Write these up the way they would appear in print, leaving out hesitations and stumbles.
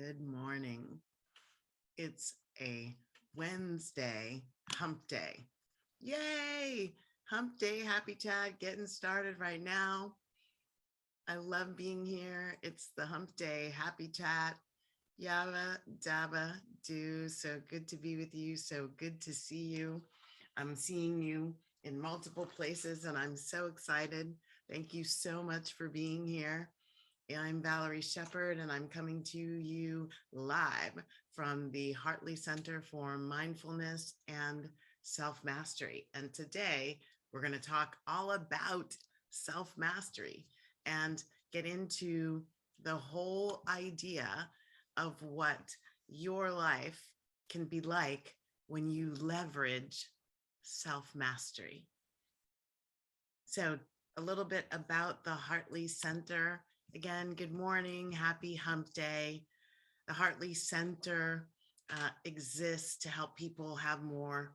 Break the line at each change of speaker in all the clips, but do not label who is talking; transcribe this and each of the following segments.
Good morning. It's a Wednesday, hump day. Yay! Hump day, happy Tad, getting started right now. I love being here. It's the hump day, happy Tad. Yabba dabba do. So good to be with you. So good to see you. I'm seeing you in multiple places and I'm so excited. Thank you so much for being here. I'm Valerie Shepard, and I'm coming to you live from the Hartley Center for Mindfulness and Self-Mastery. And today we're going to talk all about self-mastery and get into the whole idea of what your life can be like when you leverage self-mastery. So a little bit about the Hartley Center. Again, good morning, happy hump day. The Hartley Center exists to help people have more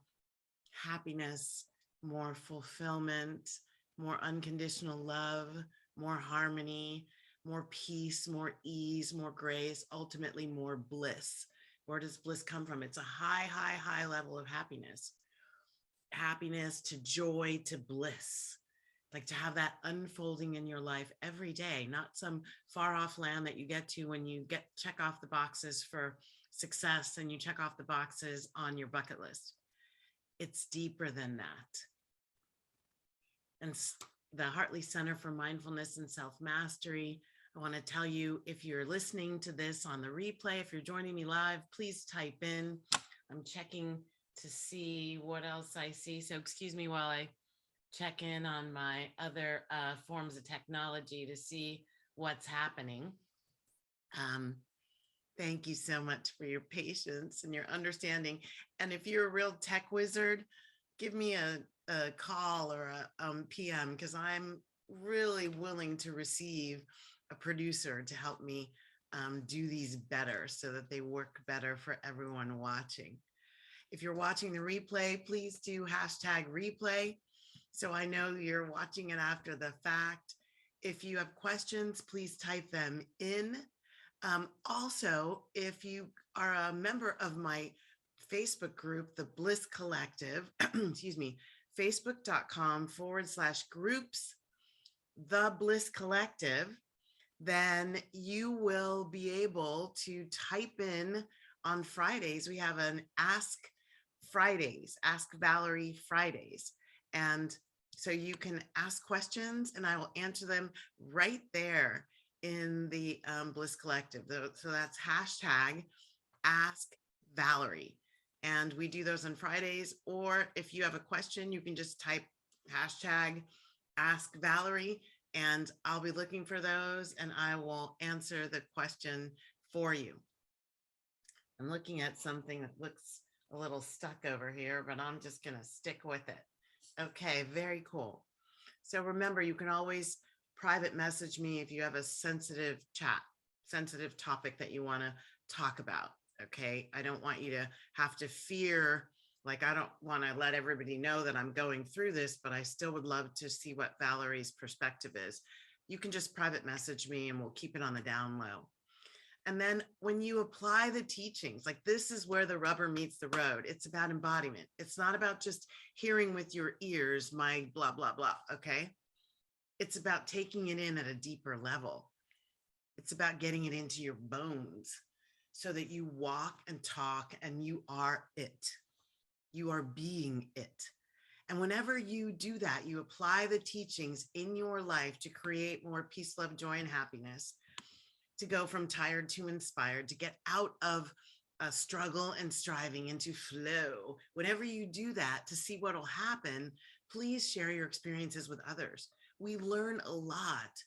happiness, more fulfillment, more unconditional love, more harmony, more peace, more ease, more grace, ultimately more bliss. Where does bliss come from? It's a high, high, high level of happiness. Happiness to joy to bliss. Like to have that unfolding in your life every day, not some far off land that you get to when you check off the boxes for success and you check off the boxes on your bucket list. It's deeper than that. And the Hartley Center for Mindfulness and Self-Mastery, I want to tell you, if you're listening to this on the replay, if you're joining me live, please type in. I'm checking to see what else I see. So excuse me while I check in on my other forms of technology to see what's happening. Thank you so much for your patience and your understanding. And if you're a real tech wizard, give me a call or a PM, because I'm really willing to receive a producer to help me do these better so that they work better for everyone watching. If you're watching the replay, please do #replay. So I know you're watching it after the fact. If you have questions, please type them in. Also, if you are a member of my Facebook group, the Bliss Collective, excuse me, facebook.com/groups, the Bliss Collective, then you will be able to type in on Fridays. We have an Ask Valerie Fridays. And so you can ask questions and I will answer them right there in the Bliss Collective. So that's #Ask Valerie. And we do those on Fridays. Or if you have a question, you can just type #Ask Valerie and I'll be looking for those and I will answer the question for you. I'm looking at something that looks a little stuck over here, but I'm just going to stick with it. Okay, very cool. So remember, you can always private message me if you have a sensitive topic that you want to talk about. Okay, I don't want you to have to fear, like I don't want to let everybody know that I'm going through this, but I still would love to see what Valerie's perspective is. You can just private message me and we'll keep it on the down low. And then when you apply the teachings, like this is where the rubber meets the road. It's about embodiment. It's not about just hearing with your ears, my blah, blah, blah. Okay. It's about taking it in at a deeper level. It's about getting it into your bones so that you walk and talk and you are it. You are being it. And whenever you do that, you apply the teachings in your life to create more peace, love, joy, and happiness, to go from tired to inspired, to get out of struggle and striving into flow. Whenever you do that, to see what will happen, please share your experiences with others. We learn a lot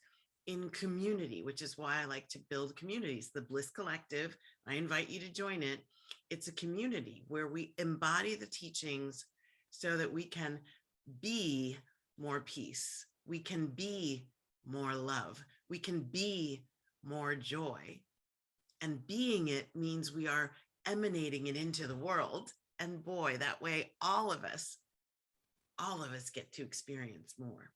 in community, which is why I like to build communities. The Bliss Collective, I invite you to join it. It's a community where we embody the teachings so that we can be more peace. We can be more love. We can be more joy. And being it means we are emanating it into the world. And boy, that way all of us get to experience more.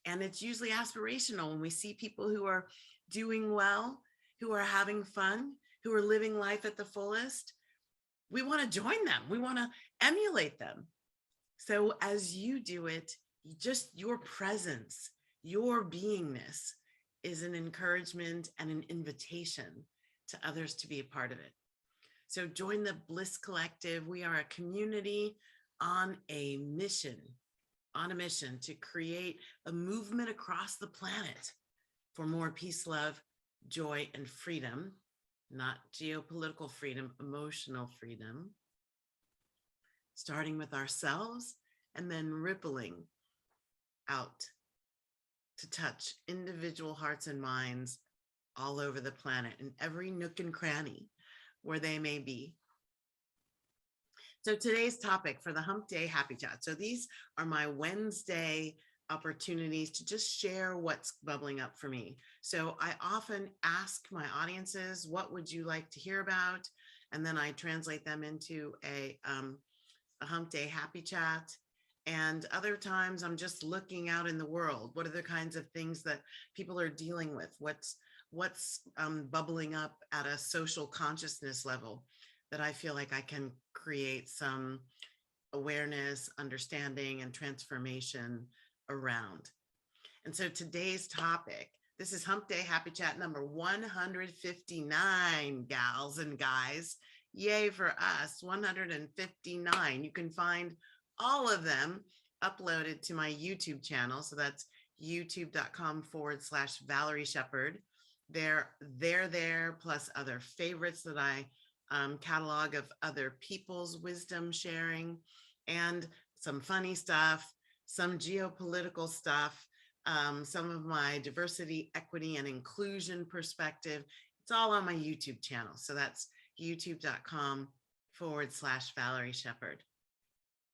And it's usually aspirational when we see people who are doing well, who are having fun, who are living life at the fullest, we want to join them. We want to emulate them. So as you do it, just your presence, your beingness is an encouragement and an invitation to others to be a part of it. So join the Bliss Collective. We are a community on a mission to create a movement across the planet for more peace, love, joy, and freedom, not geopolitical freedom, emotional freedom, starting with ourselves and then rippling out to touch individual hearts and minds all over the planet in every nook and cranny where they may be. So today's topic for the Hump Day Happy Chat. So these are my Wednesday opportunities to just share what's bubbling up for me. So I often ask my audiences, what would you like to hear about? And then I translate them into a Hump Day Happy Chat. And other times I'm just looking out in the world. What are the kinds of things that people are dealing with? What's bubbling up at a social consciousness level that I feel like I can create some awareness, understanding, and transformation around. And so today's topic, this is Hump Day Happy Chat number 159, gals and guys. Yay for us, 159. You can find all of them uploaded to my YouTube channel. So that's youtube.com/Valerie Shepherd. They're there, plus other favorites that I catalog of other people's wisdom sharing, and some funny stuff, some geopolitical stuff, some of my diversity, equity, and inclusion perspective. It's all on my YouTube channel. So that's youtube.com/Valerie Shepherd.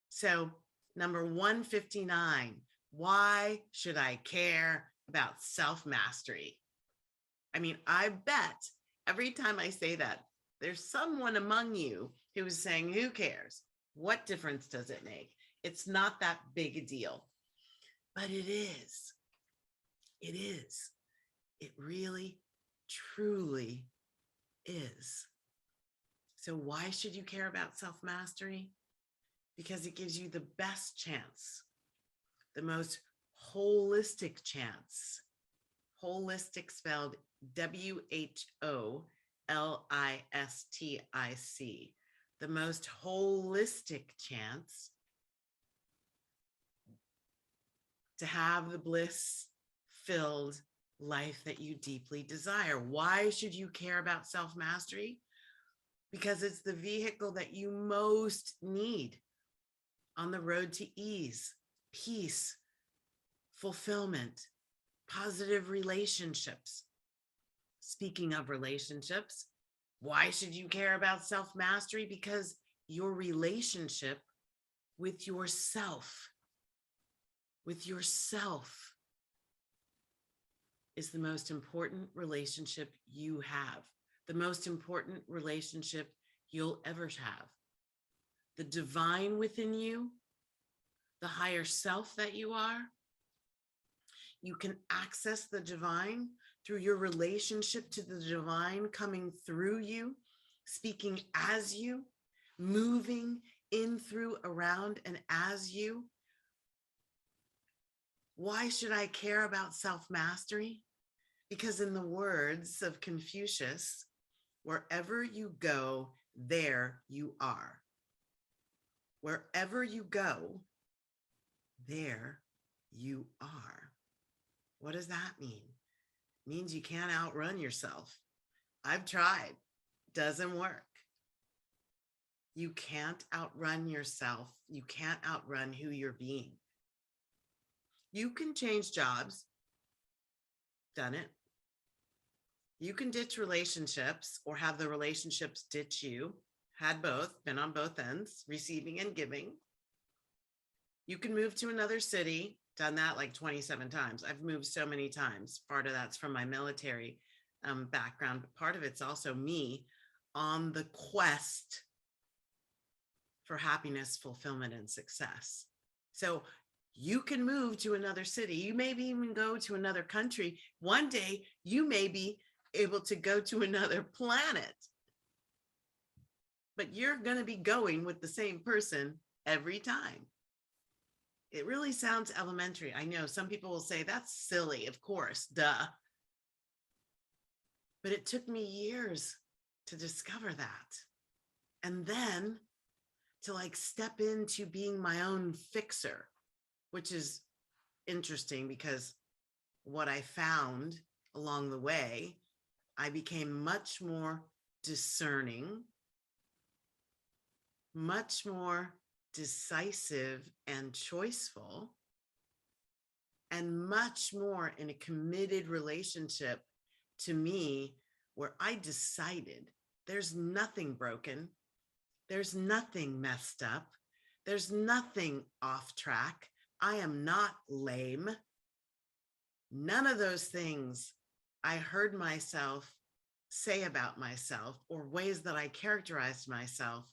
So number 159, why should I care about self-mastery? I mean, I bet every time I say that, there's someone among you who is saying, who cares? What difference does it make? It's not that big a deal. But it is. It is. It really, truly is. So why should you care about self-mastery? Because it gives you the best chance, the most holistic chance. Holistic spelled WHOLISTIC. The most holistic chance to have the bliss-filled life that you deeply desire. Why should you care about self-mastery? Because it's the vehicle that you most need on the road to ease, peace, fulfillment, positive relationships. Speaking of relationships, why should you care about self-mastery? Because your relationship with yourself is the most important relationship you have, the most important relationship you'll ever have. The divine within you, the higher self that you are, you can access the divine through your relationship to the divine coming through you, speaking as you, moving in, through, around, and as you. Why should I care about self-mastery? Because in the words of Confucius, wherever you go, there you are. Wherever you go, there you are. What does that mean? It means you can't outrun yourself. I've tried. Doesn't work. You can't outrun yourself. You can't outrun who you're being. You can change jobs. Done it. You can ditch relationships or have the relationships ditch you. Had both, been on both ends, receiving and giving. You can move to another city. Done that like 27 times. I've moved so many times. Part of that's from my military background, but part of it's also me on the quest for happiness, fulfillment, and success. So you can move to another city. You maybe even go to another country. One day you may be able to go to another planet. but you're going to be going with the same person every time. It really sounds elementary. I know some people will say that's silly, of course, duh. But it took me years to discover that. And then to like step into being my own fixer, which is interesting because what I found along the way, I became much more discerning, much more decisive and choiceful, and much more in a committed relationship to me where I decided there's nothing broken, there's nothing messed up, there's nothing off track. I am not lame. None of those things I heard myself say about myself or ways that I characterized myself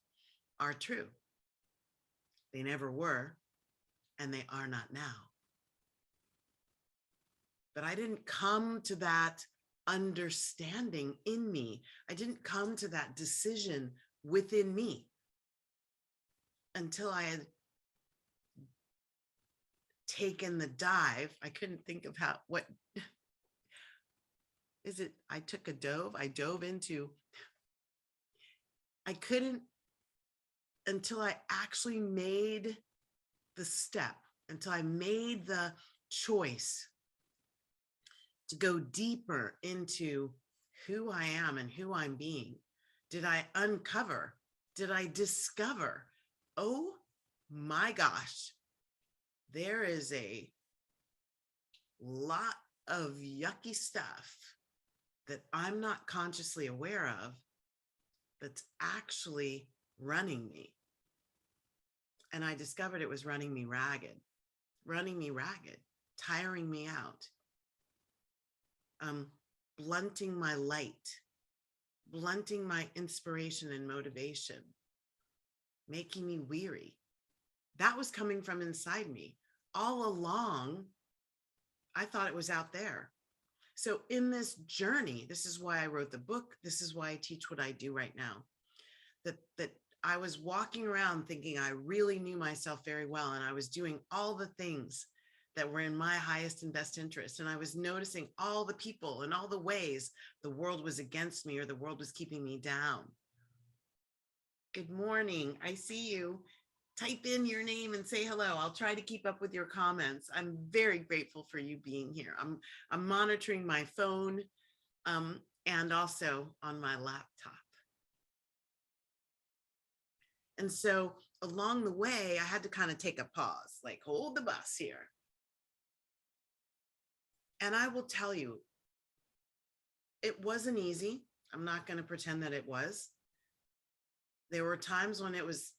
are true. They never were, and they are not now. But I didn't come to that understanding in me. I didn't come to that decision within me until I had taken the dive. I couldn't think of what is it? I took a dove. I dove into, I couldn't until I actually made the step, until I made the choice to go deeper into who I am and who I'm being. Did I uncover? Did I discover? Oh my gosh, there is a lot of yucky stuff that I'm not consciously aware of that's actually running me. And I discovered it was running me ragged, tiring me out, blunting my light, blunting my inspiration and motivation, making me weary. That was coming from inside me. All along, I thought it was out there. So in this journey, this is why I wrote the book. This is why I teach what I do right now. That I was walking around thinking I really knew myself very well, and I was doing all the things that were in my highest and best interest. And I was noticing all the people and all the ways the world was against me or the world was keeping me down. Good morning. I see you. Type in your name and say hello. I'll try to keep up with your comments. I'm very grateful for you being here. I'm monitoring my phone and also on my laptop. And so along the way, I had to kind of take a pause, like hold the bus here. And I will tell you, it wasn't easy. I'm not going to pretend that it was. There were times when it was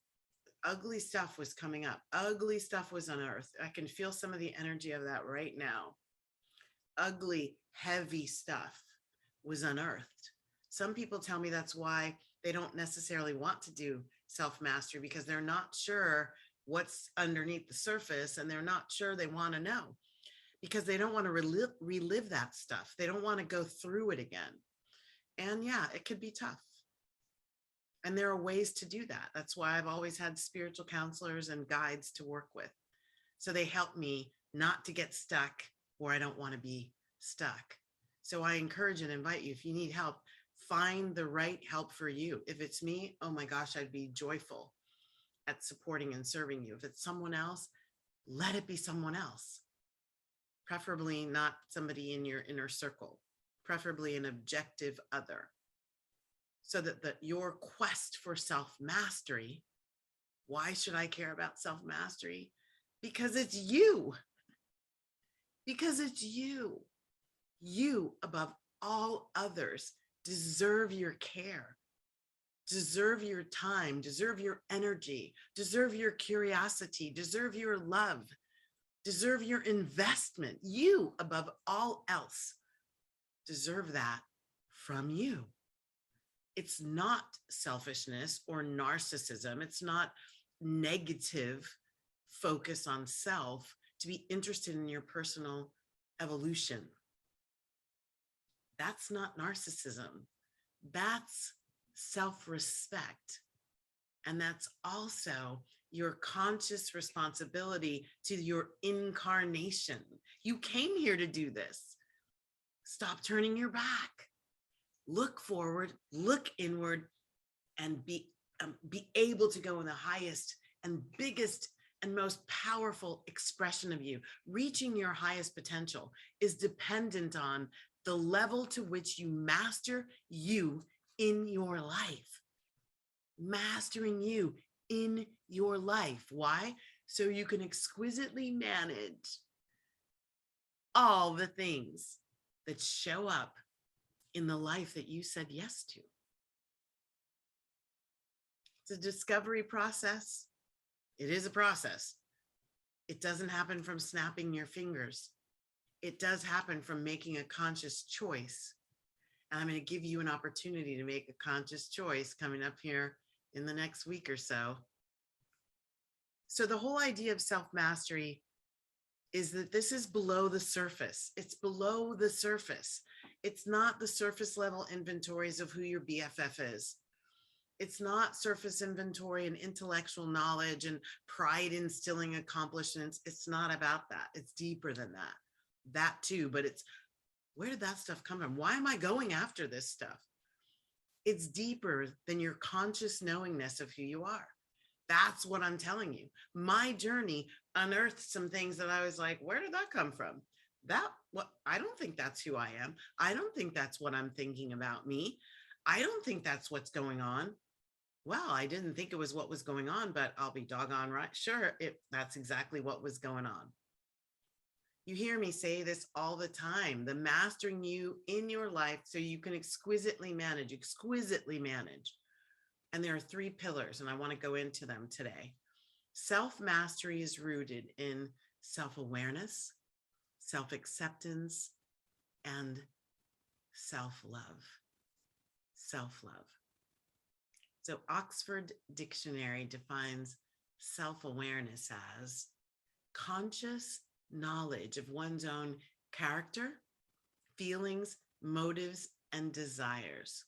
ugly stuff was coming up. Ugly stuff was unearthed. I can feel some of the energy of that right now. Ugly, heavy stuff was unearthed. Some people tell me that's why they don't necessarily want to do self-mastery, because they're not sure what's underneath the surface and they're not sure they want to know, because they don't want to relive that stuff. They don't want to go through it again. And yeah, it could be tough. And there are ways to do that. That's why I've always had spiritual counselors and guides to work with. So they help me not to get stuck where I don't want to be stuck. So I encourage and invite you, if you need help, find the right help for you. If it's me, oh my gosh, I'd be joyful at supporting and serving you. If it's someone else, let it be someone else. Preferably not somebody in your inner circle, preferably an objective other. So that your quest for self-mastery, why should I care about self-mastery? Because it's you. Because it's you. You, above all others, deserve your care, deserve your time, deserve your energy, deserve your curiosity, deserve your love, deserve your investment. You, above all else, deserve that from you. It's not selfishness or narcissism. It's not negative focus on self to be interested in your personal evolution. That's not narcissism. That's self-respect. And that's also your conscious responsibility to your incarnation. You came here to do this. Stop turning your back. Look forward, look inward, and be able to go in the highest and biggest and most powerful expression of you. Reaching your highest potential is dependent on the level to which you master you in your life. Mastering you in your life. Why? So you can exquisitely manage all the things that show up in the life that you said yes to. It's a discovery process. It is a process. It doesn't happen from snapping your fingers. It does happen from making a conscious choice. And I'm going to give you an opportunity to make a conscious choice coming up here in the next week or so. So the whole idea of self-mastery is that this is below the surface. It's below the surface. It's not the surface level inventories of who your BFF is. It's not surface inventory and intellectual knowledge and pride instilling accomplishments. It's not about that. It's deeper than that. That too, but it's, where did that stuff come from? Why am I going after this stuff? It's deeper than your conscious knowingness of who you are. That's what I'm telling you. My journey unearthed some things that I was like, where did that come from? I don't think that's who I am. I don't think that's what I'm thinking about me. I don't think that's what's going on. Well, I didn't think it was what was going on, but I'll be doggone right. Sure, that's exactly what was going on. You hear me say this all the time, the mastering you in your life so you can exquisitely manage. And there are 3 pillars, and I want to go into them today. Self-mastery is rooted in self-awareness, self-acceptance, and self-love. Self-love. So Oxford Dictionary defines self-awareness as conscious knowledge of one's own character, feelings, motives, and desires.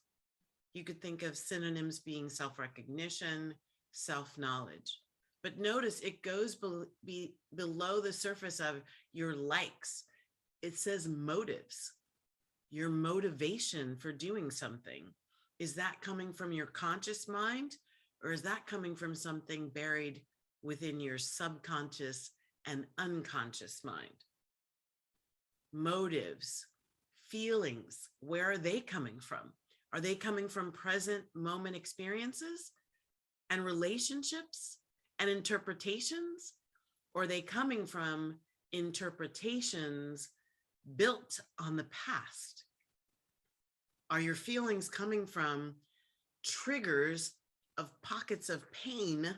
You could think of synonyms being self-recognition, self-knowledge. But notice it goes below the surface of your likes. It says motives, your motivation for doing something. Is that coming from your conscious mind, or is that coming from something buried within your subconscious and unconscious mind? Motives, feelings, where are they coming from? Are they coming from present moment experiences and relationships and interpretations? Or are they coming from interpretations built on the past? Are your feelings coming from triggers of pockets of pain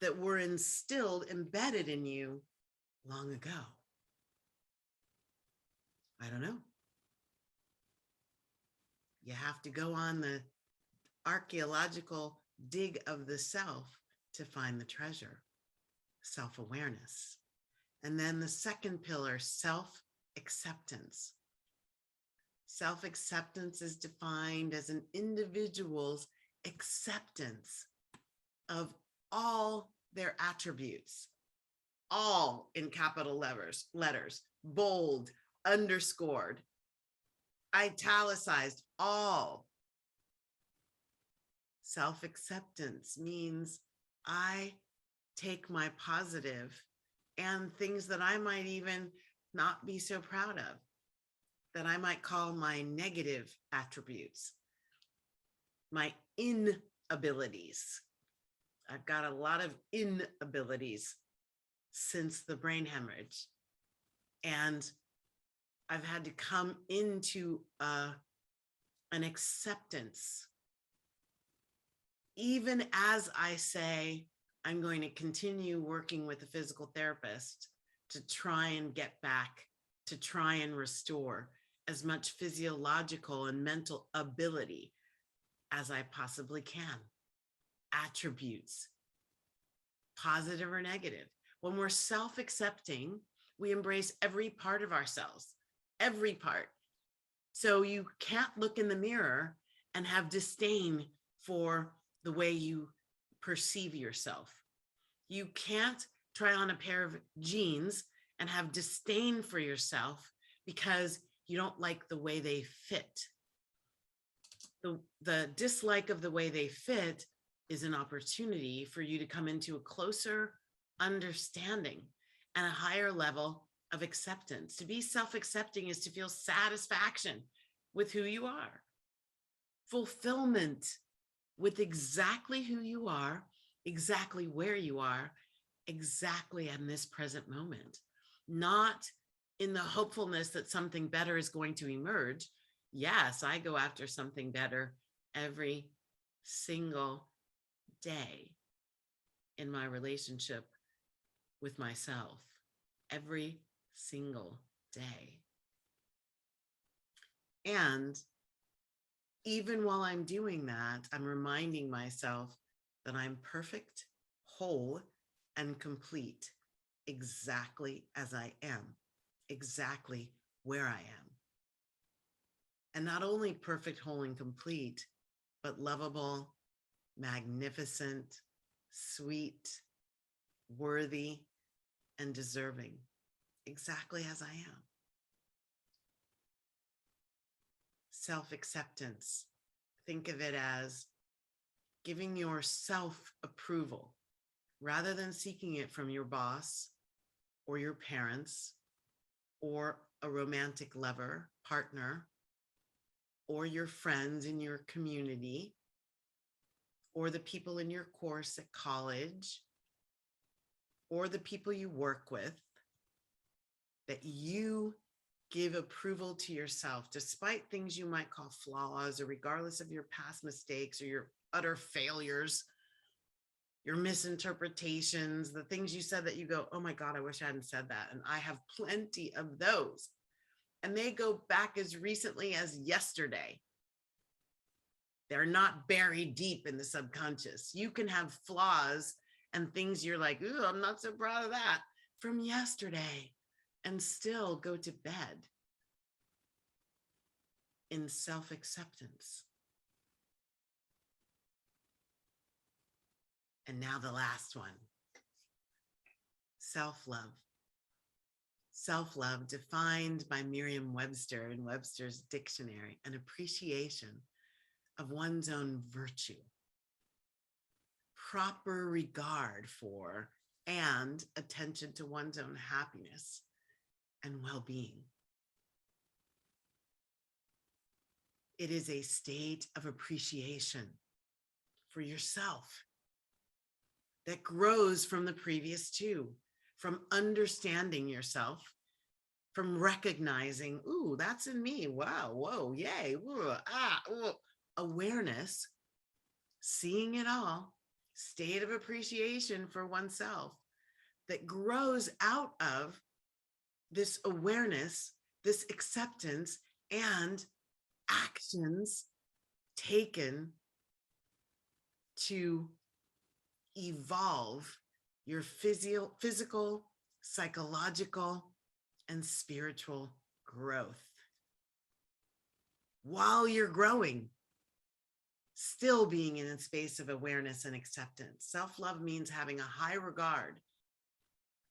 that were instilled, embedded in you long ago? I don't know. You have to go on the archaeological dig of the self to find the treasure, self-awareness. And then the second pillar, self-acceptance. Self-acceptance is defined as an individual's acceptance of all their attributes, all in capital letters, bold, underscored, italicized, all. Self-acceptance means I take my positive and things that I might even not be so proud of, that I might call my negative attributes, my inabilities. I've got a lot of inabilities since the brain hemorrhage. And I've had to come into an acceptance. Even as I say, I'm going to continue working with a physical therapist to try and get back, to try and restore as much physiological and mental ability as I possibly can. Attributes, positive or negative. When we're self-accepting, we embrace every part of ourselves, every part. So you can't look in the mirror and have disdain for the way you perceive yourself. You can't try on a pair of jeans and have disdain for yourself because you don't like the way they fit. The dislike of the way they fit is an opportunity for you to come into a closer understanding and a higher level of acceptance. To be self-accepting is to feel satisfaction with who you are, fulfillment with exactly who you are, exactly where you are, exactly in this present moment, not in the hopefulness that something better is going to emerge. Yes, I go after something better every single day in my relationship with myself, every single day. And even while I'm doing that, I'm reminding myself that I'm perfect, whole, and complete exactly as I am, exactly where I am. And not only perfect, whole, and complete, but lovable, magnificent, sweet, worthy, and deserving, exactly as I am. Self-acceptance. Think of it as giving yourself approval rather than seeking it from your boss or your parents or a romantic lover, partner, or your friends in your community, or the people in your course at college, or the people you work with, that you give approval to yourself, despite things you might call flaws, or regardless of your past mistakes or your utter failures, your misinterpretations, the things you said that you go, oh my God, I wish I hadn't said that. And I have plenty of those. And they go back as recently as yesterday. They're not buried deep in the subconscious. You can have flaws and things you're like, ooh, I'm not so proud of that, from yesterday, and still go to bed in self-acceptance. And now the last one, self-love. Self-love, defined by Merriam-Webster in Webster's dictionary, an appreciation of one's own virtue, proper regard for, and attention to one's own happiness and well-being. It is a state of appreciation for yourself that grows from the previous two, from understanding yourself, from recognizing, ooh, that's in me. Wow, whoa, yay, whoa, whoa. Awareness, seeing it all, state of appreciation for oneself that grows out of this awareness, this acceptance, and actions taken to evolve your physical, psychological, and spiritual growth. While you're growing, still being in a space of awareness and acceptance. Self-love means having a high regard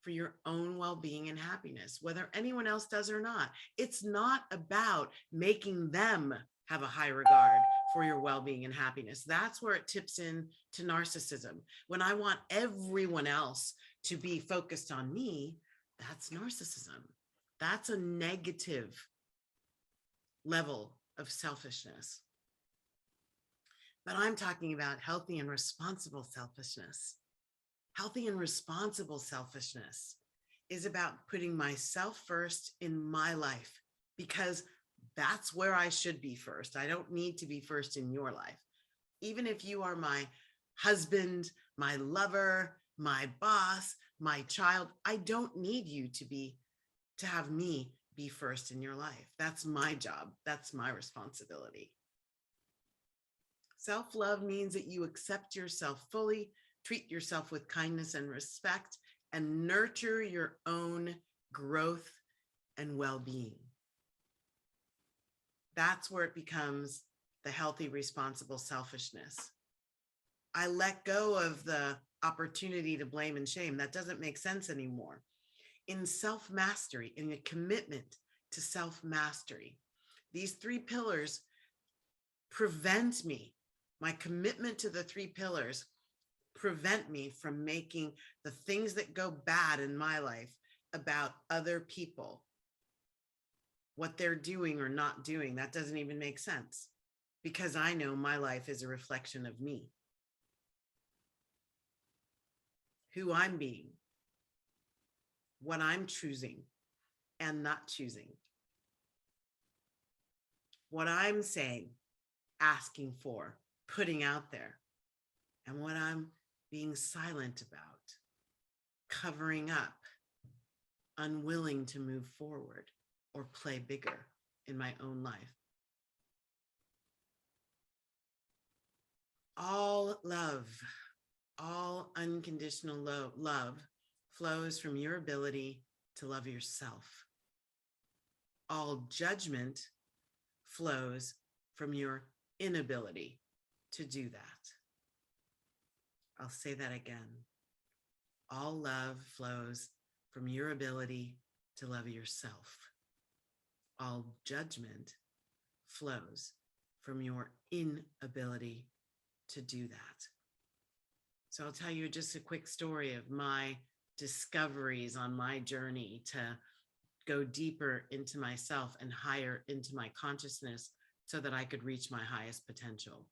for your own well-being and happiness, whether anyone else does or not. It's not about making them have a high regard for your well-being and happiness. That's where it tips in to narcissism. When I want everyone else to be focused on me, that's narcissism. That's a negative level of selfishness. But I'm talking about healthy and responsible selfishness. Healthy and responsible selfishness is about putting myself first in my life, because that's where I should be first. I don't need to be first in your life. Even if you are my husband, my lover, my boss, my child, I don't need you to have me be first in your life. That's my job. That's my responsibility. Self-love means that you accept yourself fully, treat yourself with kindness and respect, and nurture your own growth and well-being. That's where it becomes the healthy, responsible selfishness. I let go of the opportunity to blame and shame. That doesn't make sense anymore. In self-mastery, in a commitment to self-mastery, these three pillars prevent me. My commitment to the three pillars prevent me from making the things that go bad in my life about other people, what they're doing or not doing. That doesn't even make sense because I know my life is a reflection of me, who I'm being, what I'm choosing and not choosing, what I'm saying, asking for, putting out there, and what I'm being silent about, covering up, unwilling to move forward or play bigger in my own life. All love, all unconditional love flows from your ability to love yourself. All judgment flows from your inability to do that. I'll say that again. All love flows from your ability to love yourself. All judgment flows from your inability to do that. So I'll tell you just a quick story of my discoveries on my journey to go deeper into myself and higher into my consciousness so that I could reach my highest potential.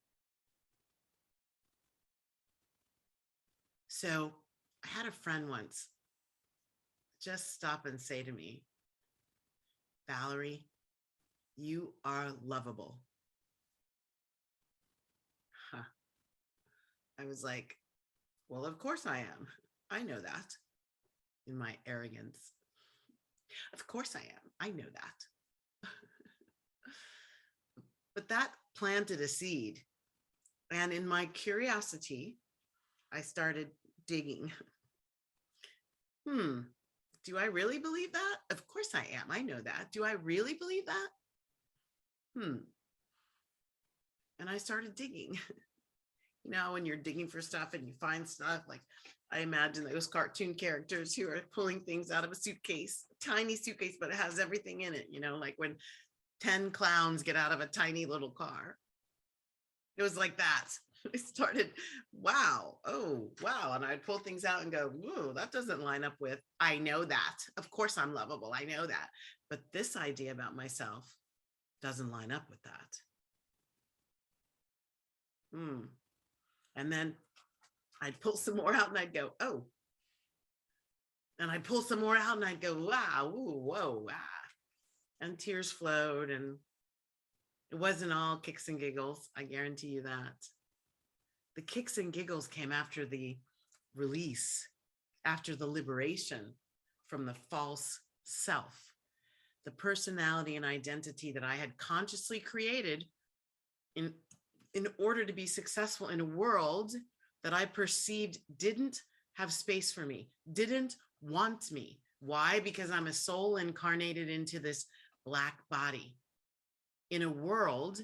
So I had a friend once just stop and say to me, Valerie, you are lovable. Huh. I was like, well, of course I am. I know that in my arrogance. Of course I am. I know that. But that planted a seed. And in my curiosity, I started digging. Do I really believe that? Of course I am. I know that. Do I really believe that? And I started digging. You know, when you're digging for stuff and you find stuff, like I imagine those cartoon characters who are pulling things out of a suitcase, tiny suitcase, but it has everything in it, you know, like when 10 clowns get out of a tiny little car. It was like that. I started, wow, oh, wow. And I'd pull things out and go, whoa, that doesn't line up with, I know that. Of course I'm lovable. I know that. But this idea about myself doesn't line up with that. And then I'd pull some more out and I'd go, oh. And I'd pull some more out and I'd go, wow, ooh, whoa, wow. And tears flowed, and it wasn't all kicks and giggles. I guarantee you that. The kicks and giggles came after the release, after the liberation from the false self, the personality and identity that I had consciously created in order to be successful in a world that I perceived didn't have space for me, didn't want me. Why? Because I'm a soul incarnated into this Black body in a world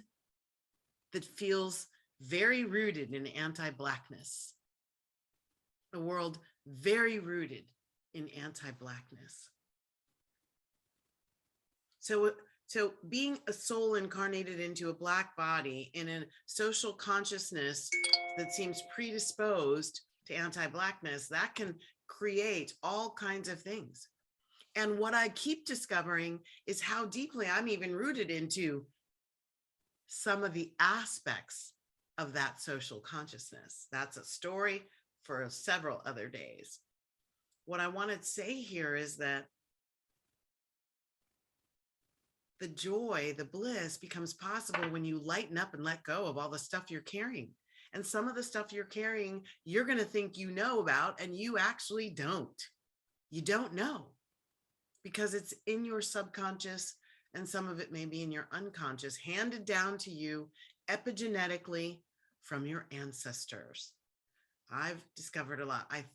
that feels very rooted in anti-Blackness, a world very rooted in anti-Blackness. So being a soul incarnated into a Black body in a social consciousness that seems predisposed to anti-Blackness, that can create all kinds of things. And what I keep discovering is how deeply I'm even rooted into some of the aspects of that social consciousness. That's a story for several other days. What I want to say here is that the joy, the bliss becomes possible when you lighten up and let go of all the stuff you're carrying. And some of the stuff you're carrying, you're going to think you know about, and you actually don't. You don't know because it's in your subconscious, and some of it may be in your unconscious, handed down to you epigenetically from your ancestors. I've discovered a lot. I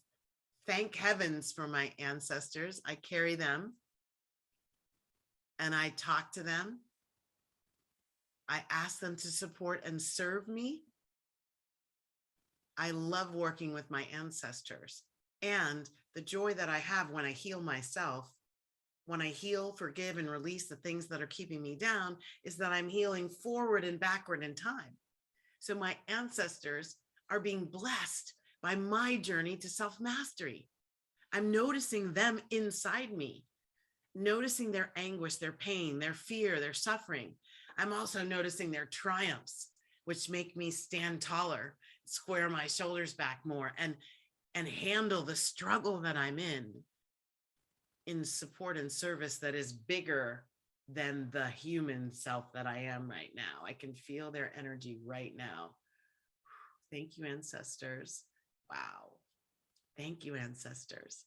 thank heavens for my ancestors. I carry them and I talk to them. I ask them to support and serve me. I love working with my ancestors, and the joy that I have when I heal myself, when I heal, forgive, and release the things that are keeping me down, is that I'm healing forward and backward in time. So my ancestors are being blessed by my journey to self-mastery. I'm noticing them inside me, noticing their anguish, their pain, their fear, their suffering. I'm also noticing their triumphs, which make me stand taller, square my shoulders back more, and handle the struggle that I'm in support and service that is bigger than the human self that I am right now. I can feel their energy right now. Thank you, ancestors. Wow. Thank you, ancestors.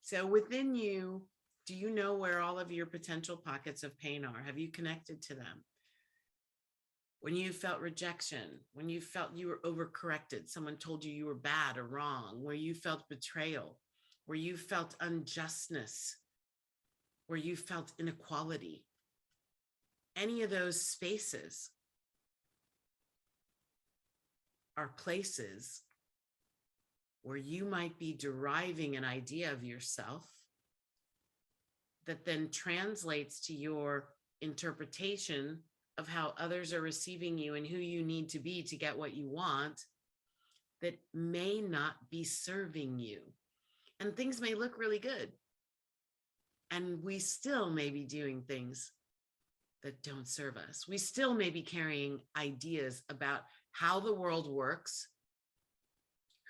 So within you, do you know where all of your potential pockets of pain are? Have you connected to them? When you felt rejection, when you felt you were overcorrected, someone told you were bad or wrong, where you felt betrayal, where you felt unjustness, where you felt inequality, any of those spaces are places where you might be deriving an idea of yourself that then translates to your interpretation of how others are receiving you and who you need to be to get what you want, that may not be serving you. And things may look really good, and we still may be doing things that don't serve us. We still may be carrying ideas about how the world works,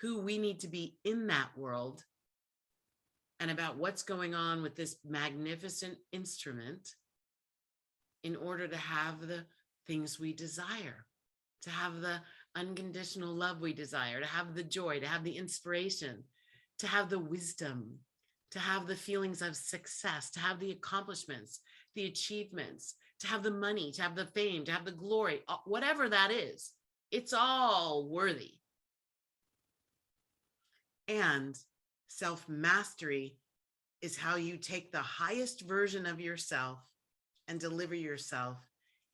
who we need to be in that world, and about what's going on with this magnificent instrument in order to have the things we desire, to have the unconditional love we desire, to have the joy, to have the inspiration, to have the wisdom, to have the feelings of success, to have the accomplishments, the achievements, to have the money, to have the fame, to have the glory, whatever that is. It's all worthy. And self-mastery is how you take the highest version of yourself and deliver yourself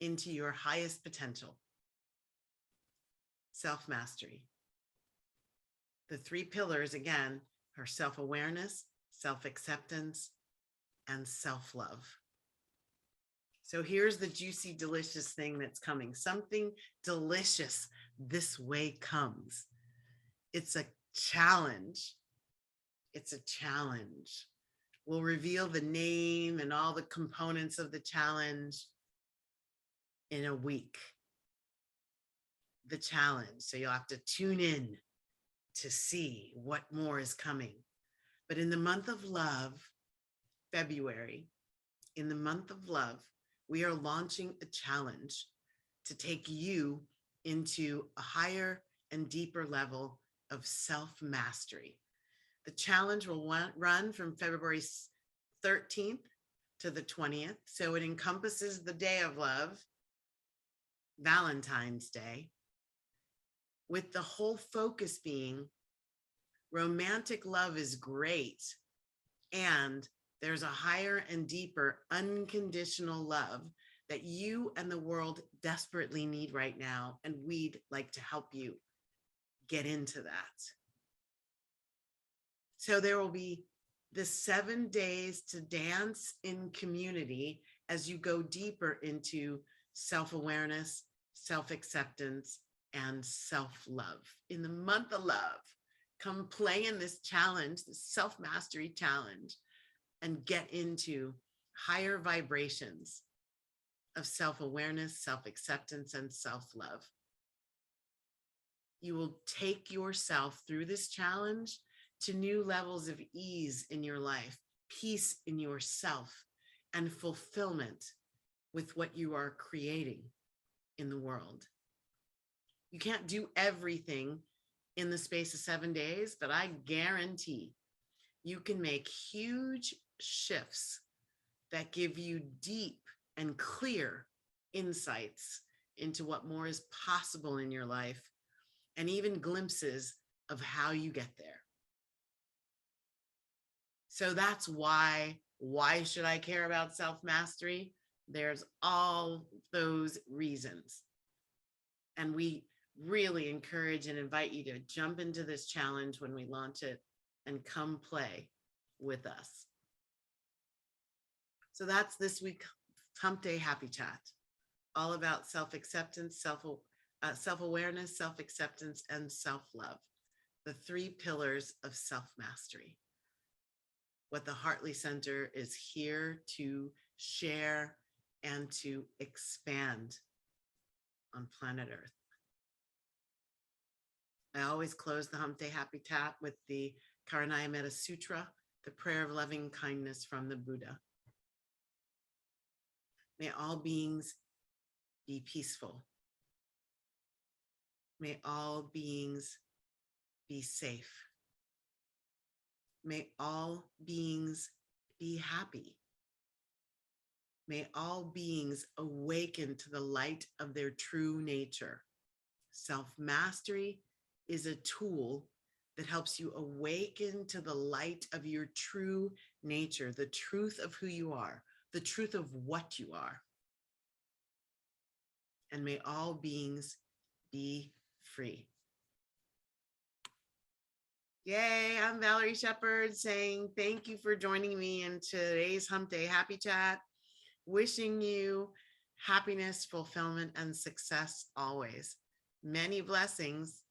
into your highest potential. Self-mastery. The three pillars, again, are self-awareness, self-acceptance, and self-love. So here's the juicy, delicious thing that's coming. Something delicious this way comes. It's a challenge. It's a challenge. We'll reveal the name and all the components of the challenge in a week. The challenge. So you'll have to tune in to see what more is coming. But in the month of love, February, in the month of love, we are launching a challenge to take you into a higher and deeper level of self-mastery. The challenge will run from February 13th to the 20th. So it encompasses the day of love, Valentine's Day, with the whole focus being romantic love is great, and there's a higher and deeper unconditional love that you and the world desperately need right now, and we'd like to help you get into that. So there will be the 7 days to dance in community as you go deeper into self-awareness, self-acceptance, and self-love. In the month of love, come play in this challenge, the self-mastery challenge, and get into higher vibrations of self-awareness, self-acceptance, and self-love. You will take yourself through this challenge to new levels of ease in your life, peace in yourself, and fulfillment with what you are creating in the world. You can't do everything in the space of 7 days, but I guarantee you can make huge shifts that give you deep and clear insights into what more is possible in your life, and even glimpses of how you get there. So that's why should I care about self-mastery? There's all those reasons. And we really encourage and invite you to jump into this challenge when we launch it and come play with us. So that's this week Hump Day Happy Chat, all about self-acceptance, self-awareness, self-acceptance, and self-love, the three pillars of self-mastery. What the Hartley Center is here to share and to expand on planet Earth. I always close the Hump Day Happy Chat with the Karanaya Metta Sutra, the prayer of loving kindness from the Buddha. May all beings be peaceful. May all beings be safe. May all beings be happy. May all beings awaken to the light of their true nature. Self-mastery is a tool that helps you awaken to the light of your true nature, the truth of who you are, the truth of what you are. And may all beings be free. Yay, I'm Valerie Shepard saying thank you for joining me in today's Hump Day Happy Chat. Wishing you happiness, fulfillment, and success always. Many blessings.